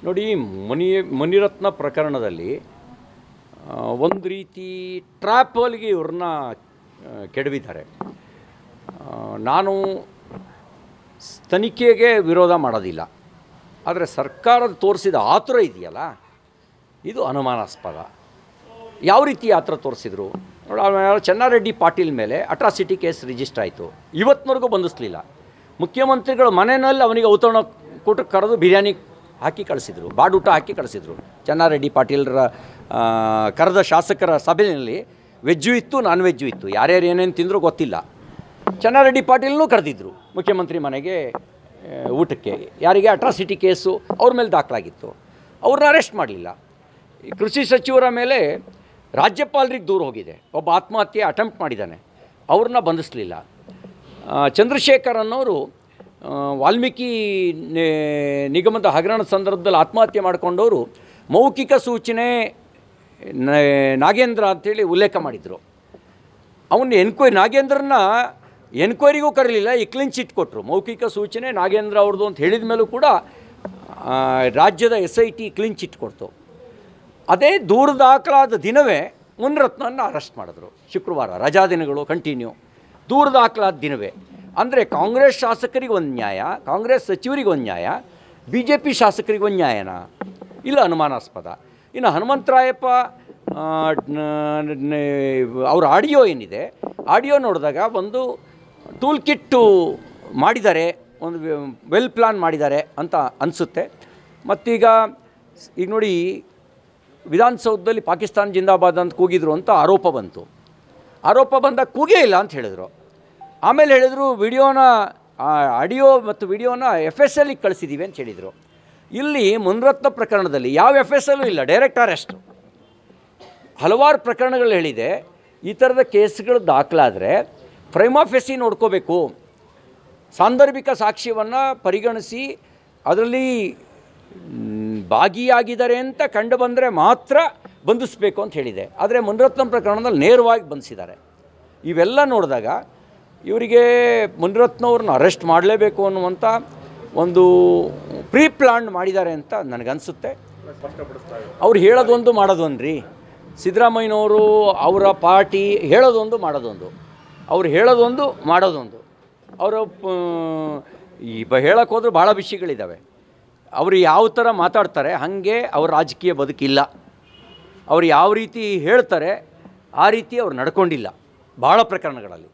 ನೋಡಿ, ಮುನಿರತ್ನ ಪ್ರಕರಣದಲ್ಲಿ ಒಂದು ರೀತಿ ಟ್ರ್ಯಾಪಲ್ಗೆ ಇವ್ರನ್ನ ಕೆಡವಿದ್ದಾರೆ. ನಾನು ತನಿಖೆಗೆ ವಿರೋಧ ಮಾಡೋದಿಲ್ಲ, ಆದರೆ ಸರ್ಕಾರದ ತೋರಿಸಿದ ಆತುರ ಇದೆಯಲ್ಲ, ಇದು ಅನುಮಾನಾಸ್ಪದ. ಯಾವ ರೀತಿ ಆತುರ ತೋರಿಸಿದ್ರು ನೋಡಿ. ಚೆನ್ನಾರೆಡ್ಡಿ ಪಾಟೀಲ್ ಮೇಲೆ ಅಟ್ರಾಸಿಟಿ ಕೇಸ್ ರಿಜಿಸ್ಟರ್ ಆಯಿತು, ಇವತ್ತಿನವರೆಗೂ ಬಂಧಿಸಲಿಲ್ಲ. ಮುಖ್ಯಮಂತ್ರಿಗಳು ಮನೆಯಲ್ಲಿ ಅವನಿಗೆ ಔತಣ ಕೊಟ್ಟು ಕರೆದು ಬಿರಿಯಾನಿ ಹಾಕಿ ಕಳಿಸಿದರು, ಬಾಡೂಟ ಹಾಕಿ ಕಳಿಸಿದರು. ಚೆನ್ನಾರೆಡ್ಡಿ ಪಾಟೀಲರ ಕರೆದ ಶಾಸಕರ ಸಭೆಯಲ್ಲಿ ವೆಜ್ಜು ಇತ್ತು, ನಾನ್ ವೆಜ್ಜು ಇತ್ತು. ಯಾರ್ಯಾರು ಏನೇನು ತಿಂದರೂ ಗೊತ್ತಿಲ್ಲ. ಚೆನ್ನಾರೆಡ್ಡಿ ಪಾಟೀಲ್ನೂ ಕರೆದಿದ್ದರು ಮುಖ್ಯಮಂತ್ರಿ ಮನೆಗೆ ಊಟಕ್ಕೆ. ಯಾರಿಗೆ ಅಟ್ರಾಸಿಟಿ ಕೇಸು ಅವ್ರ ಮೇಲೆ ದಾಖಲಾಗಿತ್ತು, ಅವ್ರನ್ನ ಅರೆಸ್ಟ್ ಮಾಡಲಿಲ್ಲ. ಕೃಷಿ ಸಚಿವರ ಮೇಲೆ ರಾಜ್ಯಪಾಲರಿಗೆ ದೂರು ಹೋಗಿದೆ. ಒಬ್ಬ ಆತ್ಮಹತ್ಯೆ ಅಟೆಂಪ್ಟ್ ಮಾಡಿದ್ದಾನೆ, ಅವ್ರನ್ನ ಬಂಧಿಸಲಿಲ್ಲ. ಚಂದ್ರಶೇಖರ್ ಅನ್ನೋರು ವಾಲ್ಮೀಕಿ ನಿಗಮದ ಹಗರಣ ಸಂದರ್ಭದಲ್ಲಿ ಆತ್ಮಹತ್ಯೆ ಮಾಡಿಕೊಂಡವರು ಮೌಖಿಕ ಸೂಚನೆ ನಾಗೇಂದ್ರ ಅಂಥೇಳಿ ಉಲ್ಲೇಖ ಮಾಡಿದರು. ಅವನ್ನ ನಾಗೇಂದ್ರನ್ನ ಎನ್ಕ್ವೈರಿಗೂ ಕರೀಲಿಲ್ಲ, ಈ ಕ್ಲೀನ್ ಚಿಟ್ ಕೊಟ್ಟರು. ಮೌಖಿಕ ಸೂಚನೆ ನಾಗೇಂದ್ರ ಅವ್ರದ್ದು ಅಂತ ಹೇಳಿದ ಮೇಲೂ ಕೂಡ ರಾಜ್ಯದ SIT ಕ್ಲೀನ್ ಚಿಟ್ ಕೊಡ್ತು. ಅದೇ ದೂರು ದಾಖಲಾದ ದಿನವೇ ಮುನಿರತ್ನನ್ನು ಅರೆಸ್ಟ್ ಮಾಡಿದ್ರು. ಶುಕ್ರವಾರ ರಜಾ ದಿನಗಳು ಕಂಟಿನ್ಯೂ, ದೂರು ದಾಖಲಾದ ದಿನವೇ. ಅಂದರೆ ಕಾಂಗ್ರೆಸ್ ಶಾಸಕರಿಗೆ ಒಂದು ನ್ಯಾಯ, ಕಾಂಗ್ರೆಸ್ ಸಚಿವರಿಗೆ ಒಂದು ನ್ಯಾಯ, BJP ಶಾಸಕರಿಗೆ ಒಂದು ನ್ಯಾಯನ? ಇಲ್ಲ, ಅನುಮಾನಾಸ್ಪದ. ಇನ್ನು ಹನುಮಂತರಾಯಪ್ಪ ಅವ್ರ ಆಡಿಯೋ ಏನಿದೆ, ಆಡಿಯೋ ನೋಡಿದಾಗ ಒಂದು ಟೂಲ್ ಕಿಟ್ಟು ಮಾಡಿದ್ದಾರೆ, ಒಂದು ವೆಲ್ ಪ್ಲಾನ್ ಮಾಡಿದ್ದಾರೆ ಅಂತ ಅನಿಸುತ್ತೆ. ಮತ್ತೀಗ ನೋಡಿ, ವಿಧಾನಸೌಧದಲ್ಲಿ ಪಾಕಿಸ್ತಾನ ಜಿಂದಾಬಾದ್ ಅಂತ ಕೂಗಿದ್ರು ಅಂತ ಆರೋಪ ಬಂತು. ಆರೋಪ ಬಂದಾಗ ಕೂಗೇ ಇಲ್ಲ ಅಂತ ಹೇಳಿದರು. ಆಮೇಲೆ ಹೇಳಿದರು ಆಡಿಯೋ ಮತ್ತು ವಿಡಿಯೋನ FSLಗೆ ಕಳಿಸಿದ್ದೀವಿ ಅಂತ ಹೇಳಿದರು. ಇಲ್ಲಿ ಮುನಿರತ್ನ ಪ್ರಕರಣದಲ್ಲಿ ಯಾವ FSLೂ ಇಲ್ಲ, ಡೈರೆಕ್ಟ್ ಅರೆಸ್ಟು. ಹಲವಾರು ಪ್ರಕರಣಗಳು ಹೇಳಿದೆ. ಈ ಥರದ ಕೇಸ್ಗಳು ದಾಖಲಾದರೆ ಪ್ರೈಮಾ ಫೇಸಿ ನೋಡ್ಕೋಬೇಕು, ಸಾಂದರ್ಭಿಕ ಸಾಕ್ಷ್ಯವನ್ನು ಪರಿಗಣಿಸಿ ಅದರಲ್ಲಿ ಭಾಗಿಯಾಗಿದ್ದಾರೆ ಅಂತ ಕಂಡು ಬಂದರೆ ಮಾತ್ರ ಬಂಧಿಸಬೇಕು ಅಂತ ಹೇಳಿದೆ. ಆದರೆ ಮುನಿರತ್ನ ಪ್ರಕರಣದಲ್ಲಿ ನೇರವಾಗಿ ಬಂಧಿಸಿದ್ದಾರೆ. ಇವೆಲ್ಲ ನೋಡಿದಾಗ ಇವರಿಗೆ ಮುನಿರತ್ನವ್ರನ್ನ ಅರೆಸ್ಟ್ ಮಾಡಲೇಬೇಕು ಅನ್ನುವಂಥ ಒಂದು ಪ್ರೀ ಪ್ಲಾನ್ ಮಾಡಿದ್ದಾರೆ ಅಂತ ನನಗನ್ಸುತ್ತೆ. ಅವ್ರು ಹೇಳೋದೊಂದು ಮಾಡೋದೊಂದು ರೀ. ಸಿದ್ದರಾಮಯ್ಯನವರು ಅವರ ಪಾರ್ಟಿ ಹೇಳೋದೊಂದು ಮಾಡೋದೊಂದು, ಅವ್ರು ಹೇಳೋದೊಂದು ಮಾಡೋದೊಂದು. ಅವರು ಹೇಳೋಕ್ಕೆ ಹೋದ್ರೆ ಭಾಳ ವಿಷಯಗಳಿದ್ದಾವೆ. ಅವರು ಯಾವ ಥರ ಮಾತಾಡ್ತಾರೆ ಹಾಗೆ ಅವ್ರ ರಾಜಕೀಯ ಬದುಕಿಲ್ಲ. ಅವ್ರು ಯಾವ ರೀತಿ ಹೇಳ್ತಾರೆ ಆ ರೀತಿ ಅವ್ರು ನಡ್ಕೊಂಡಿಲ್ಲ ಭಾಳ ಪ್ರಕರಣಗಳಲ್ಲಿ.